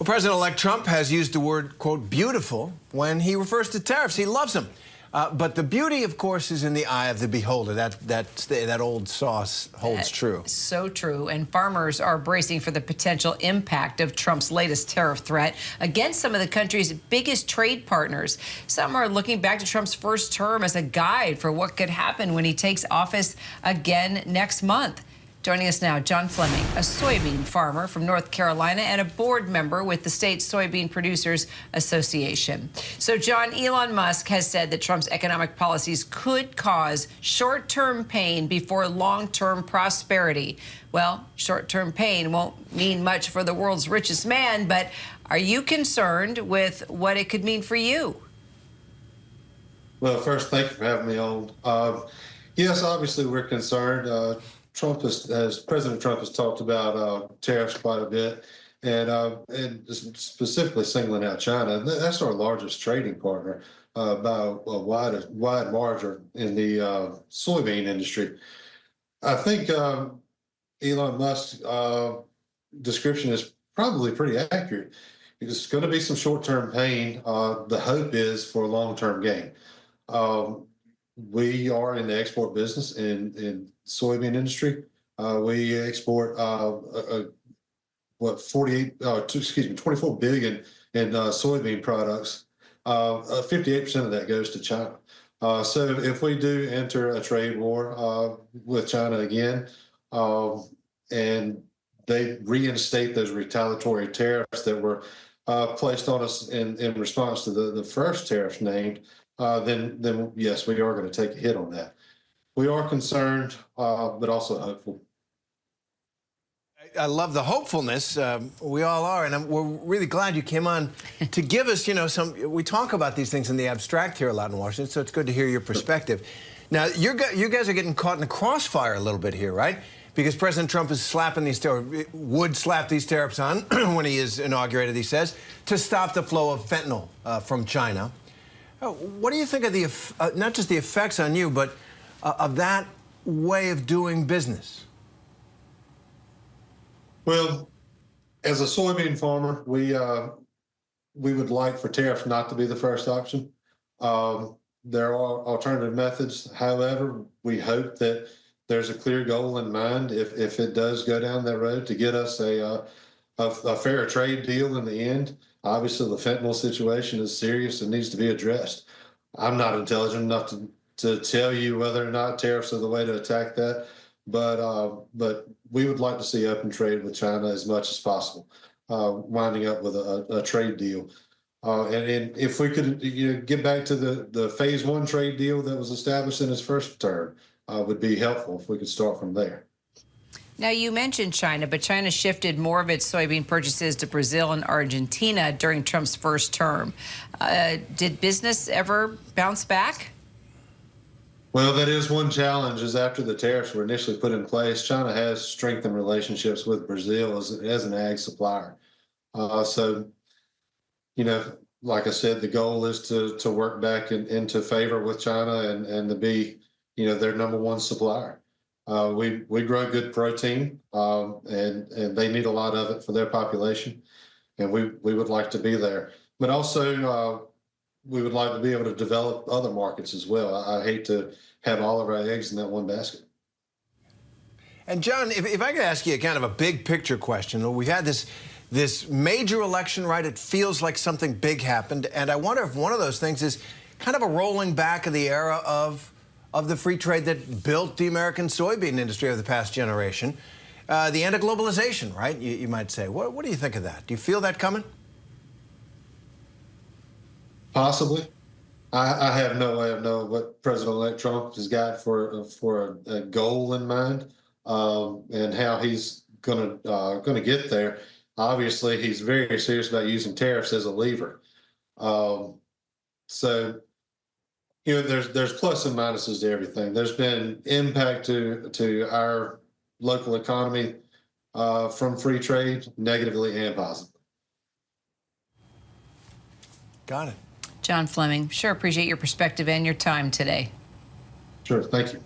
Well, President-elect Trump has used the word, quote, beautiful when he refers to tariffs. He loves them. But the beauty, of course, is in the eye of the beholder. That old sauce holds true. So true. And farmers are bracing for the potential impact of Trump's latest tariff threat against some of the country's biggest trade partners. Some are looking back to Trump's first term as a guide for what could happen when he takes office again next month. Joining us now, John Fleming, a soybean farmer from North Carolina and a board member with the state Soybean Producers Association. So, John, Elon Musk has said that Trump's economic policies could cause short-term pain before long-term prosperity. Well, short-term pain won't mean much for the world's richest man, but are you concerned with what it could mean for you? Well, first, thank you for having me on. Yes, obviously, we're concerned. President Trump has talked about tariffs quite a bit, and specifically singling out China. That's our largest trading partner by a wide margin in the soybean industry. I think Elon Musk's description is probably pretty accurate. There's going to be some short-term pain. The hope is for long-term gain. We are in the export business in soybean industry. We export 24 billion in soybean products. 58% of that goes to China. So if we do enter a trade war with China again, and they reinstate those retaliatory tariffs that were placed on us in response to the first tariff named, then yes, we are going to take a hit on that. We are concerned, but also hopeful. I love the hopefulness. We all are, and we're really glad you came on to give us, we talk about these things in the abstract here a lot in Washington, so it's good to hear your perspective. Now, you guys are getting caught in the crossfire a little bit here, right? Because President Trump is slapping these would slap these tariffs on when he is inaugurated, he says, to stop the flow of fentanyl from China. What do you think of the, not just the effects on you, but of that way of doing business? Well, as a soybean farmer, we would like for tariffs not to be the first option. There are alternative methods. However, we hope that there's a clear goal in mind if it does go down that road to get us a fair trade deal in the end. Obviously, the fentanyl situation is serious and needs to be addressed. I'm not intelligent enough to tell you whether or not tariffs are the way to attack that, but we would like to see open trade with China as much as possible, winding up with a trade deal. And if we could get back to the phase one trade deal that was established in his first term, would be helpful if we could start from there. Now, you mentioned China, but China shifted more of its soybean purchases to Brazil and Argentina during Trump's first term. Did business ever bounce back? Well, that is one challenge, is after the tariffs were initially put in place, China has strengthened relationships with Brazil as an ag supplier. So, like I said, the goal is to work back into favor with China and to be, their number one supplier. We grow good protein, and they need a lot of it for their population, and we would like to be there. But also, we would like to be able to develop other markets as well. I hate to have all of our eggs in that one basket. And John, if I could ask you kind of a big picture question. We've had this major election, right? It feels like something big happened, and I wonder if one of those things is kind of a rolling back of the era of the free trade that built the American soybean industry over the past generation. The end of globalization, right? You might say. What do you think of that? Do you feel that coming? Possibly. I have no way of knowing what President-elect Trump has got for a goal in mind, and how he's gonna get there. Obviously, he's very serious about using tariffs as a lever. So, there's plus and minuses to everything. There's been impact to our local economy from free trade, negatively and positively. Got it. John Fleming, sure appreciate your perspective and your time today. Sure, thank you.